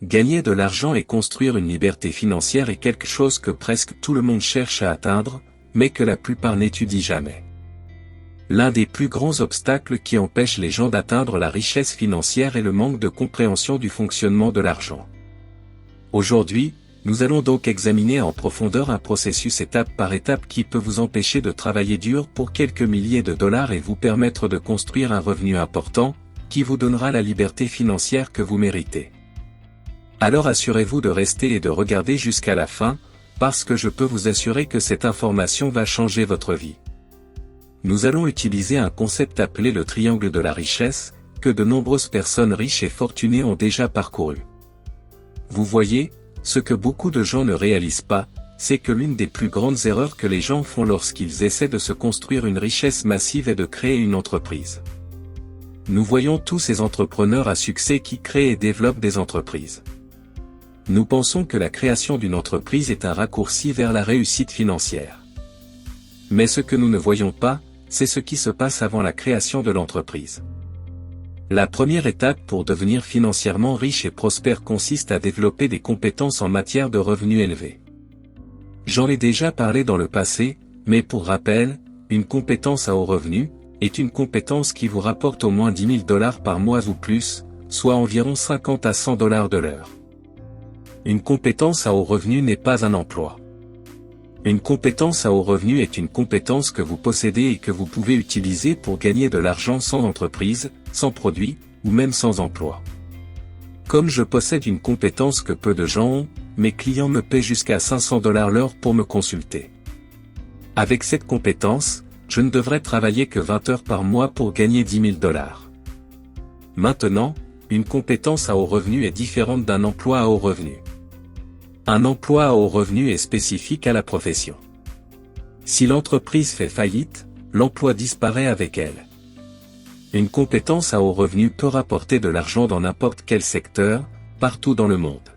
Gagner de l'argent et construire une liberté financière est quelque chose que presque tout le monde cherche à atteindre, mais que la plupart n'étudient jamais. L'un des plus grands obstacles qui empêchent les gens d'atteindre la richesse financière est le manque de compréhension du fonctionnement de l'argent. Aujourd'hui, nous allons donc examiner en profondeur un processus étape par étape qui peut vous empêcher de travailler dur pour quelques milliers de dollars et vous permettre de construire un revenu important, qui vous donnera la liberté financière que vous méritez. Alors assurez-vous de rester et de regarder jusqu'à la fin, parce que je peux vous assurer que cette information va changer votre vie. Nous allons utiliser un concept appelé le triangle de la richesse, que de nombreuses personnes riches et fortunées ont déjà parcouru. Vous voyez, ce que beaucoup de gens ne réalisent pas, c'est que l'une des plus grandes erreurs que les gens font lorsqu'ils essaient de se construire une richesse massive est de créer une entreprise. Nous voyons tous ces entrepreneurs à succès qui créent et développent des entreprises. Nous pensons que la création d'une entreprise est un raccourci vers la réussite financière. Mais ce que nous ne voyons pas, c'est ce qui se passe avant la création de l'entreprise. La première étape pour devenir financièrement riche et prospère consiste à développer des compétences en matière de revenus élevés. J'en ai déjà parlé dans le passé, mais pour rappel, une compétence à haut revenu est une compétence qui vous rapporte au moins 10 000 $ par mois ou plus, soit environ 50 à 100 $ de l'heure. Une compétence à haut revenu n'est pas un emploi. Une compétence à haut revenu est une compétence que vous possédez et que vous pouvez utiliser pour gagner de l'argent sans entreprise, sans produit, ou même sans emploi. Comme je possède une compétence que peu de gens ont, mes clients me paient jusqu'à 500 $ l'heure pour me consulter. Avec cette compétence, je ne devrais travailler que 20 heures par mois pour gagner 10 000 $. Maintenant, une compétence à haut revenu est différente d'un emploi à haut revenu. Un emploi à haut revenu est spécifique à la profession. Si l'entreprise fait faillite, l'emploi disparaît avec elle. Une compétence à haut revenu peut rapporter de l'argent dans n'importe quel secteur, partout dans le monde.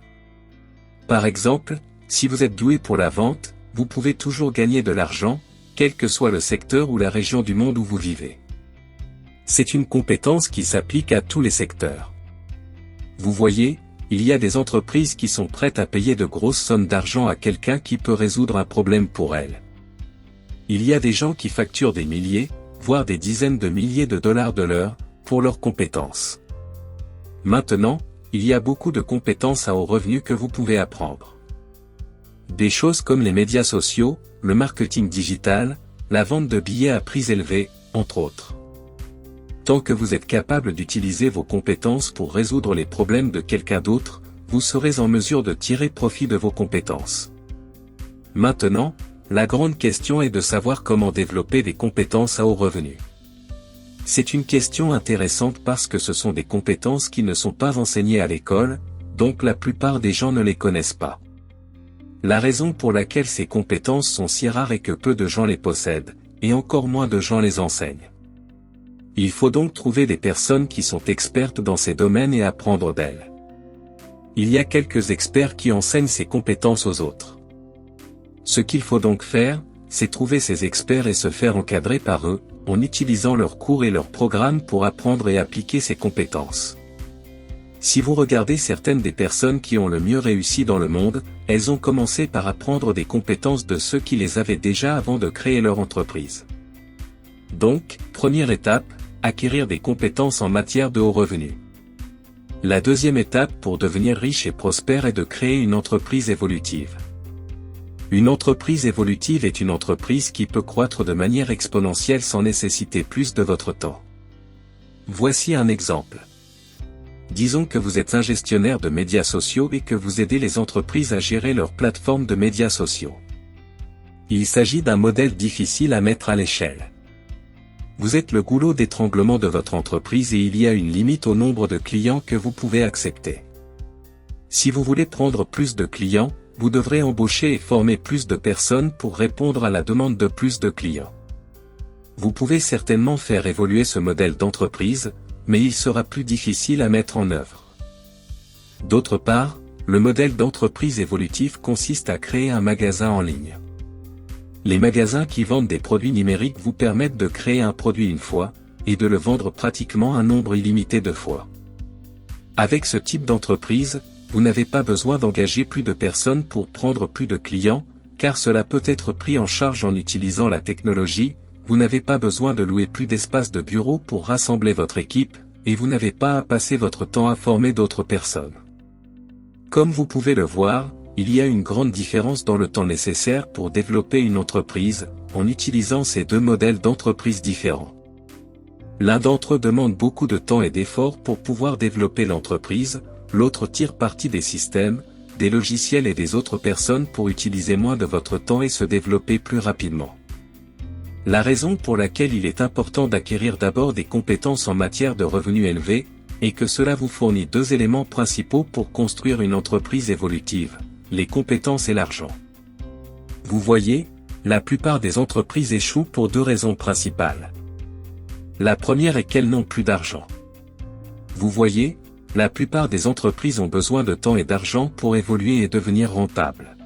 Par exemple, si vous êtes doué pour la vente, vous pouvez toujours gagner de l'argent, quel que soit le secteur ou la région du monde où vous vivez. C'est une compétence qui s'applique à tous les secteurs. Vous voyez, il y a des entreprises qui sont prêtes à payer de grosses sommes d'argent à quelqu'un qui peut résoudre un problème pour elles. Il y a des gens qui facturent des milliers, voire des dizaines de milliers de dollars de l'heure, pour leurs compétences. Maintenant, il y a beaucoup de compétences à haut revenu que vous pouvez apprendre. Des choses comme les médias sociaux, le marketing digital, la vente de billets à prix élevés, entre autres. Tant que vous êtes capable d'utiliser vos compétences pour résoudre les problèmes de quelqu'un d'autre, vous serez en mesure de tirer profit de vos compétences. Maintenant, la grande question est de savoir comment développer des compétences à haut revenu. C'est une question intéressante parce que ce sont des compétences qui ne sont pas enseignées à l'école, donc la plupart des gens ne les connaissent pas. La raison pour laquelle ces compétences sont si rares est que peu de gens les possèdent, et encore moins de gens les enseignent. Il faut donc trouver des personnes qui sont expertes dans ces domaines et apprendre d'elles. Il y a quelques experts qui enseignent ces compétences aux autres. Ce qu'il faut donc faire, c'est trouver ces experts et se faire encadrer par eux, en utilisant leurs cours et leurs programmes pour apprendre et appliquer ces compétences. Si vous regardez certaines des personnes qui ont le mieux réussi dans le monde, elles ont commencé par apprendre des compétences de ceux qui les avaient déjà avant de créer leur entreprise. Donc, première étape, acquérir des compétences en matière de haut revenu. La deuxième étape pour devenir riche et prospère est de créer une entreprise évolutive. Une entreprise évolutive est une entreprise qui peut croître de manière exponentielle sans nécessiter plus de votre temps. Voici un exemple. Disons que vous êtes un gestionnaire de médias sociaux et que vous aidez les entreprises à gérer leurs plateformes de médias sociaux. Il s'agit d'un modèle difficile à mettre à l'échelle. Vous êtes le goulot d'étranglement de votre entreprise et il y a une limite au nombre de clients que vous pouvez accepter. Si vous voulez prendre plus de clients, vous devrez embaucher et former plus de personnes pour répondre à la demande de plus de clients. Vous pouvez certainement faire évoluer ce modèle d'entreprise, mais il sera plus difficile à mettre en œuvre. D'autre part, le modèle d'entreprise évolutive consiste à créer un magasin en ligne. Les magasins qui vendent des produits numériques vous permettent de créer un produit une fois, et de le vendre pratiquement un nombre illimité de fois. Avec ce type d'entreprise, vous n'avez pas besoin d'engager plus de personnes pour prendre plus de clients, car cela peut être pris en charge en utilisant la technologie, vous n'avez pas besoin de louer plus d'espace de bureau pour rassembler votre équipe, et vous n'avez pas à passer votre temps à former d'autres personnes. Comme vous pouvez le voir, il y a une grande différence dans le temps nécessaire pour développer une entreprise, en utilisant ces deux modèles d'entreprise différents. L'un d'entre eux demande beaucoup de temps et d'efforts pour pouvoir développer l'entreprise, l'autre tire parti des systèmes, des logiciels et des autres personnes pour utiliser moins de votre temps et se développer plus rapidement. La raison pour laquelle il est important d'acquérir d'abord des compétences en matière de revenus élevés, est que cela vous fournit deux éléments principaux pour construire une entreprise évolutive, les compétences et l'argent. Vous voyez, la plupart des entreprises échouent pour deux raisons principales. La première est qu'elles n'ont plus d'argent. Vous voyez, la plupart des entreprises ont besoin de temps et d'argent pour évoluer et devenir rentables.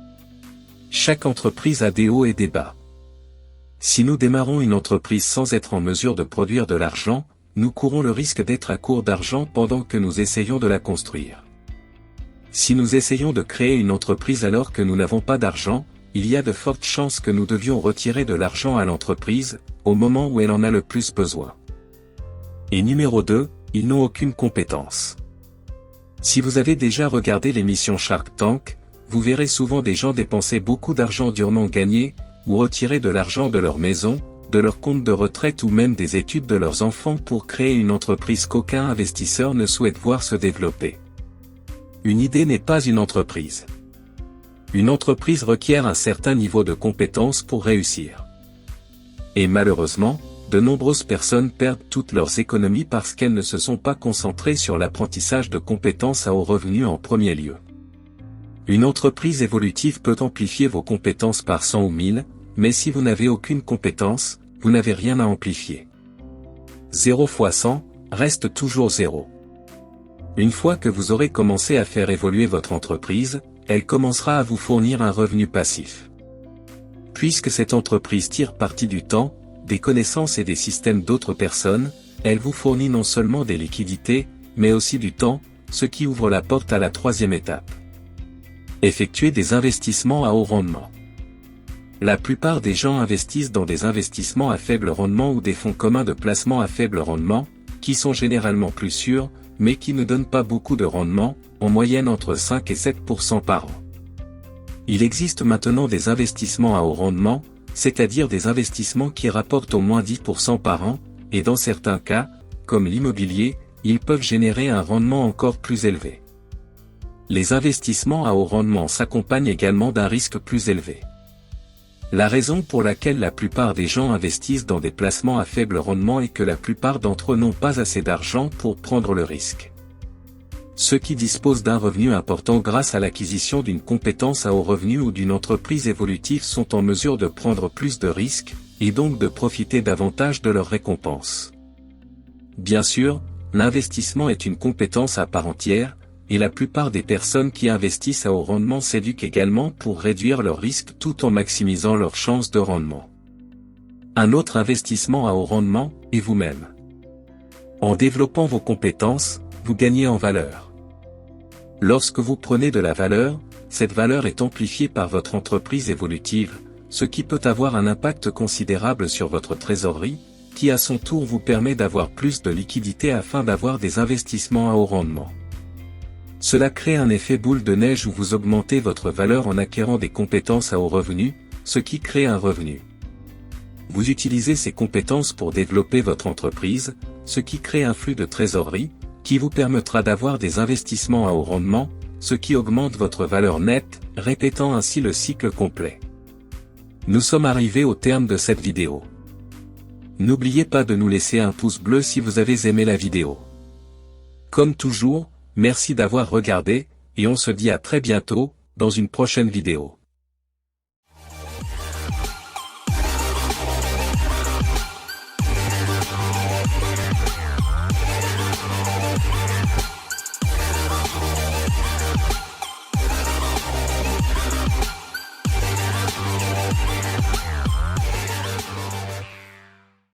Chaque entreprise a des hauts et des bas. Si nous démarrons une entreprise sans être en mesure de produire de l'argent, nous courons le risque d'être à court d'argent pendant que nous essayons de la construire. Si nous essayons de créer une entreprise alors que nous n'avons pas d'argent, il y a de fortes chances que nous devions retirer de l'argent à l'entreprise, au moment où elle en a le plus besoin. Et numéro 2, ils n'ont aucune compétence. Si vous avez déjà regardé l'émission Shark Tank, vous verrez souvent des gens dépenser beaucoup d'argent durement gagné, ou retirer de l'argent de leur maison, de leur compte de retraite ou même des études de leurs enfants pour créer une entreprise qu'aucun investisseur ne souhaite voir se développer. Une idée n'est pas une entreprise. Une entreprise requiert un certain niveau de compétence pour réussir. Et malheureusement, de nombreuses personnes perdent toutes leurs économies parce qu'elles ne se sont pas concentrées sur l'apprentissage de compétences à haut revenu en premier lieu. Une entreprise évolutive peut amplifier vos compétences par 100 ou 1000, mais si vous n'avez aucune compétence, vous n'avez rien à amplifier. 0 fois 100, reste toujours 0. Une fois que vous aurez commencé à faire évoluer votre entreprise, elle commencera à vous fournir un revenu passif. Puisque cette entreprise tire parti du temps, des connaissances et des systèmes d'autres personnes, elle vous fournit non seulement des liquidités, mais aussi du temps, ce qui ouvre la porte à la troisième étape. Effectuer des investissements à haut rendement. La plupart des gens investissent dans des investissements à faible rendement ou des fonds communs de placement à faible rendement, qui sont généralement plus sûrs, mais qui ne donnent pas beaucoup de rendement, en moyenne entre 5 et 7% par an. Il existe maintenant des investissements à haut rendement, c'est-à-dire des investissements qui rapportent au moins 10% par an, et dans certains cas, comme l'immobilier, ils peuvent générer un rendement encore plus élevé. Les investissements à haut rendement s'accompagnent également d'un risque plus élevé. La raison pour laquelle la plupart des gens investissent dans des placements à faible rendement est que la plupart d'entre eux n'ont pas assez d'argent pour prendre le risque. Ceux qui disposent d'un revenu important grâce à l'acquisition d'une compétence à haut revenu ou d'une entreprise évolutive sont en mesure de prendre plus de risques, et donc de profiter davantage de leurs récompenses. Bien sûr, l'investissement est une compétence à part entière, et la plupart des personnes qui investissent à haut rendement s'éduquent également pour réduire leurs risques tout en maximisant leurs chances de rendement. Un autre investissement à haut rendement est vous-même. En développant vos compétences, vous gagnez en valeur. Lorsque vous prenez de la valeur, cette valeur est amplifiée par votre entreprise évolutive, ce qui peut avoir un impact considérable sur votre trésorerie, qui à son tour vous permet d'avoir plus de liquidité afin d'avoir des investissements à haut rendement. Cela crée un effet boule de neige où vous augmentez votre valeur en acquérant des compétences à haut revenu, ce qui crée un revenu. Vous utilisez ces compétences pour développer votre entreprise, ce qui crée un flux de trésorerie, qui vous permettra d'avoir des investissements à haut rendement, ce qui augmente votre valeur nette, répétant ainsi le cycle complet. Nous sommes arrivés au terme de cette vidéo. N'oubliez pas de nous laisser un pouce bleu si vous avez aimé la vidéo. Comme toujours, merci d'avoir regardé, et on se dit à très bientôt, dans une prochaine vidéo.